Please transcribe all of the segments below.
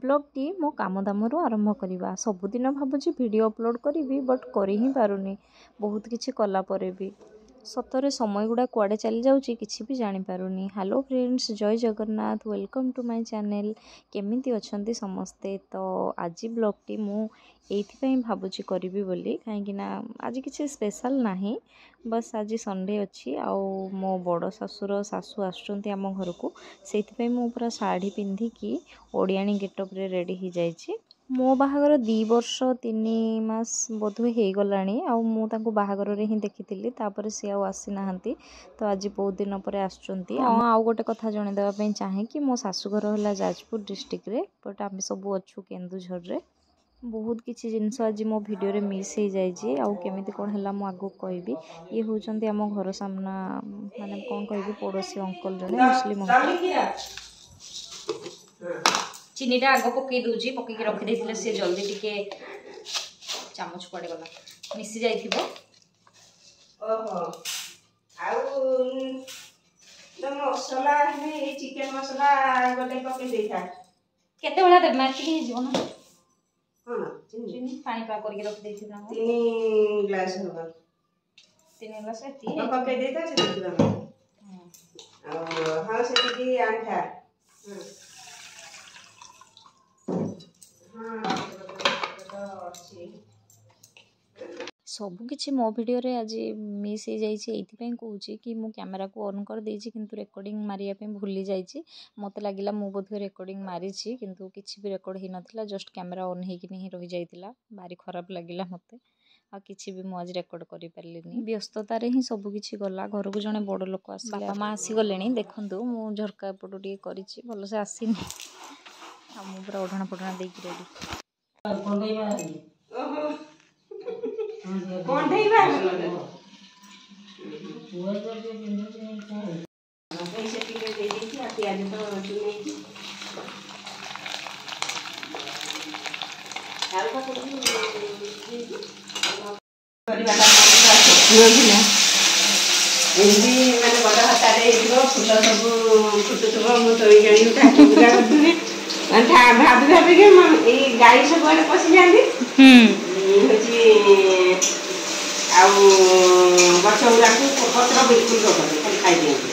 ब्लॉगटी मो काम दामरू आरंभ करवा सबुदिन भावुची वीडियो अपलोड करी बट कर ही पारुनी बहुत किछि कला परे भी सतरे समय गुड़ा कुआडे चली जाउची किछि भी जानि पारुनी। हेलो फ्रेंड्स, जय Jagannath, welcome to my channel. केमिति अछंती समस्ते। तो आज ब्लॉगटी मु एइथिपई भावुची करिवि बोली काहेकि ना आज किछि स्पेशल नाही, बस आज संडे अच्छी आउ मो बड़ शाशुर शाशु आसुचंती आम घर को सेइथिपई मु पूरा साड़ी पिंधिकी ओडियाणी गेटअप रे रेडी ही जाइछि। मो बाहागर 2 वर्ष 3 मास बोधवे हो गलानी आ मु तांको बाहागर रे ही देखिथिली तापर से आ आसी नाहंती। तो आज बहुत दिन पर आसुचंती। आ गोटे कथा जणे देबा पई चाहे कि मो शाशुघर होला जाजपुर डिस्ट्रिक्ट रे बट आम सब अच्छु केन्दुझर रे। बहुत किछि जिनस आज मो वीडियो रे मिस हो जाइछि आ केमिति कोन हला मु आगो कहबी। ये होचंती आम घर सामना माने कोन कहबी पड़ोसी अंकल जणे मुस्लिम अंकल। चीनीटा आग पकई दूची पकईकी रखी देथिले से जल्दी टिके चामच पड़े गला मिसी जाइथिबो। ओहो आउ न मसला हे चिकन मसला गोटे पकई देथा केते बेला दे माटी के जीवन हां चीनी पानी पा करके रख देथि ना 3 ग्लास होगा 3 ग्लास ती पकई देता से देखिबा। हां से की आंठा सबु किछि मो वीडियो रे आज मिस हो जाइछि। एइथिपई कहूछि कि मु कैमरा को ऑन कर देछि किंतु रेकॉर्डिंग मारिया पे भूली जाइछि। मते लागिला मु बोधवे रेकॉर्डिंग मारिछि किंतु किछि भी रेकॉर्ड ही नथिला, जस्ट कैमरा ऑन हेकि नहीं रहि जाइतिला। भारी खराब लागिला मते आ किछि भी मु आज रेकॉर्ड करि परलिनी। व्यस्तता रे ही सबु किछि गला। घर को जने बड़ लोक आसिले बापा मां आसी गलेनी देखंतु मु झरका पटो टी करिछि भलो से आसीनी आ मु पूरा ओढणा पढणा देकी रेडी कोंढेइबा पैसे टिके दे देथि आ प्याज तो चुनेछि हल्का करबी परिवार का स्वप्न एमती माने बड़ हाता रे दिबो फुल सब फुटुथबो मु तो गणी ताकि पूजा करथुनी अंठा भाभी भाभी के ए गाई सब वाले पसी जांदी होची आउ गछौरा को पत्र बिल्कुल रखते खाली खाई दियंती।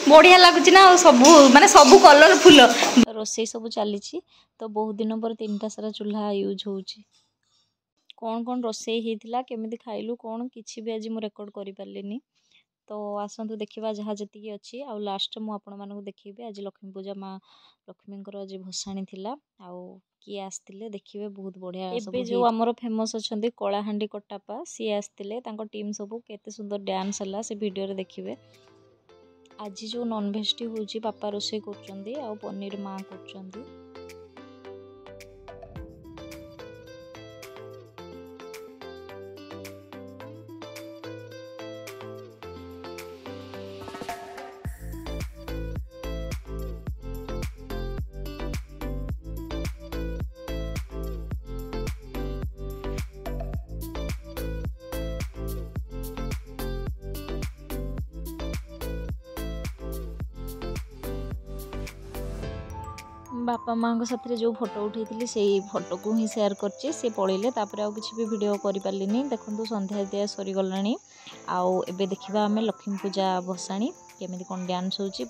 बढ़िया लगुच ना सबू माने सबू कलरफुल रोसई सब चली। तो बहुत दिन पर 3टा सारा चूल्हा यूज होउची। कौन कौन रोसई होता केमिति खाइलु कौन किछि भी आज मु रेकॉर्ड करि परलिनी। तो आसतु देखा जहाँ जी अच्छी आ लास्ट मु आपण मानक देखिबे आज लक्ष्मी पूजा माँ लक्ष्मी आज भसाणी थिला आउ किए आसते देखिए बहुत बढ़िया। एबे जो आमर फेमस अच्छा कलाहांडी katapa सी आसते टीम सब केते सुंदर डांस है से वीडियो रे देखिए। आज जो नॉनवेज टी होची पापा रोसे करचंदी आ पनीर माँ करचंदी। बापा माँ साथ जो फोटो उठे से फोटो को ही शेयर करछि से पड़े तापर आउ किछि भी वीडियो करि परलिनी। देखंतु संध्या दिया सरी गलानी आउ एबे देखिबा हमें लक्ष्मी पूजा भसाणी केमिति कोन डांस होछि।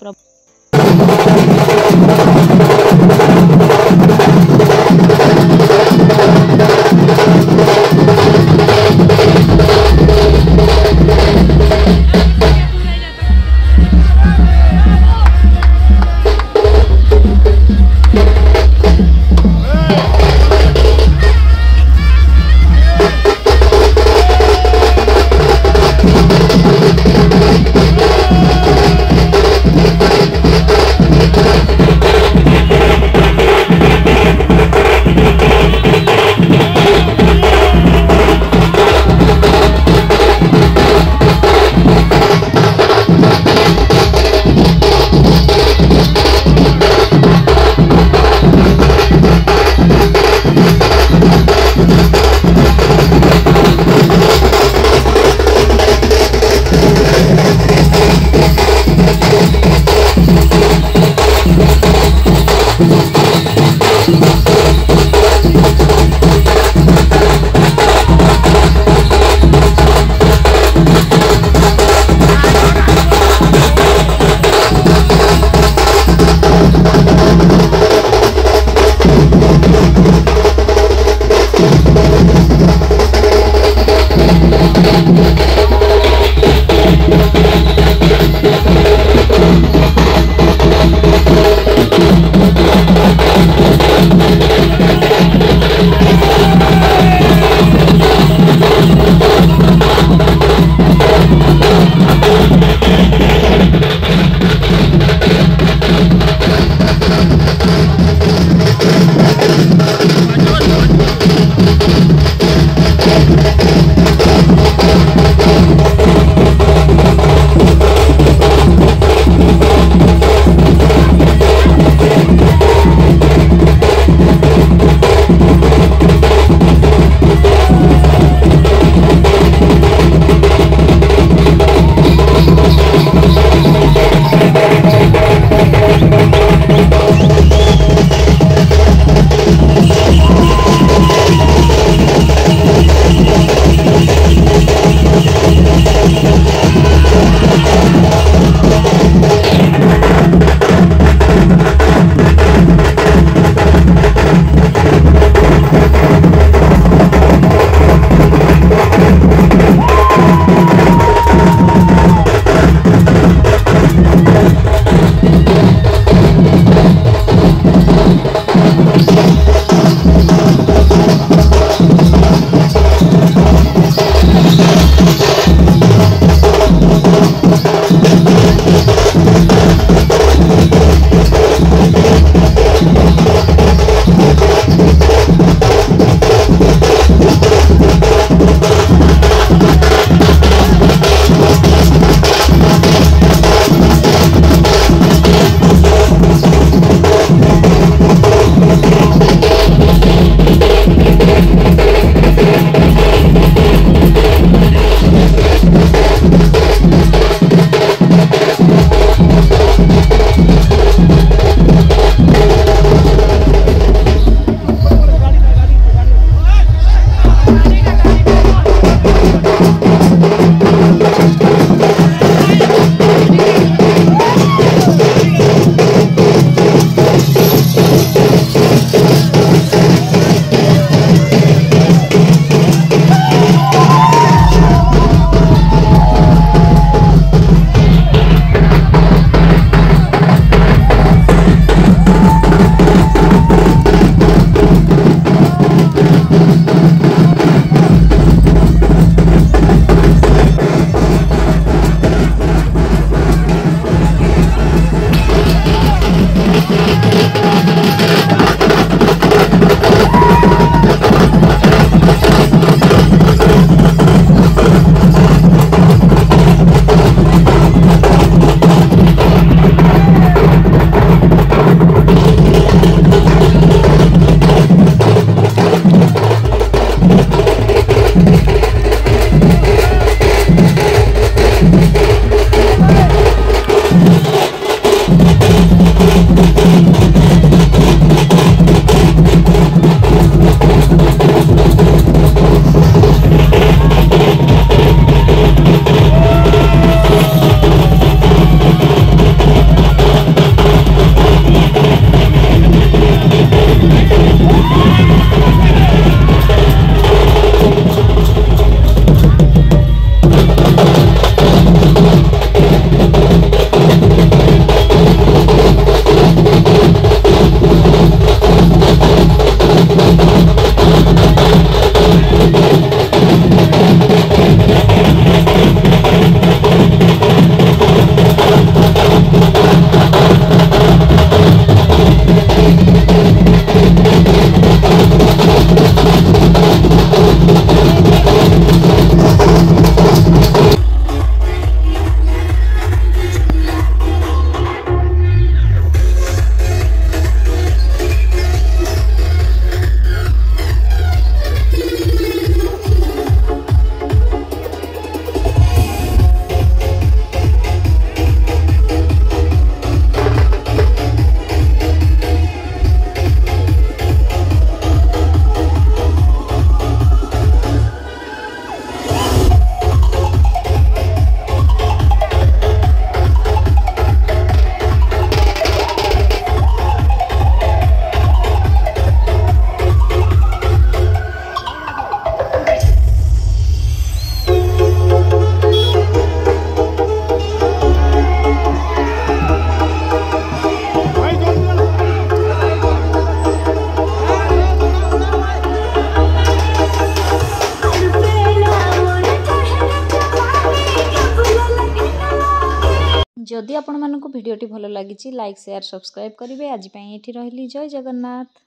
जदि आपण मानकु भिडियोटी भल लागिछि लाइक शेयर सब्सक्राइब करिवे। आज पई एठी रहली। जय जगन्नाथ।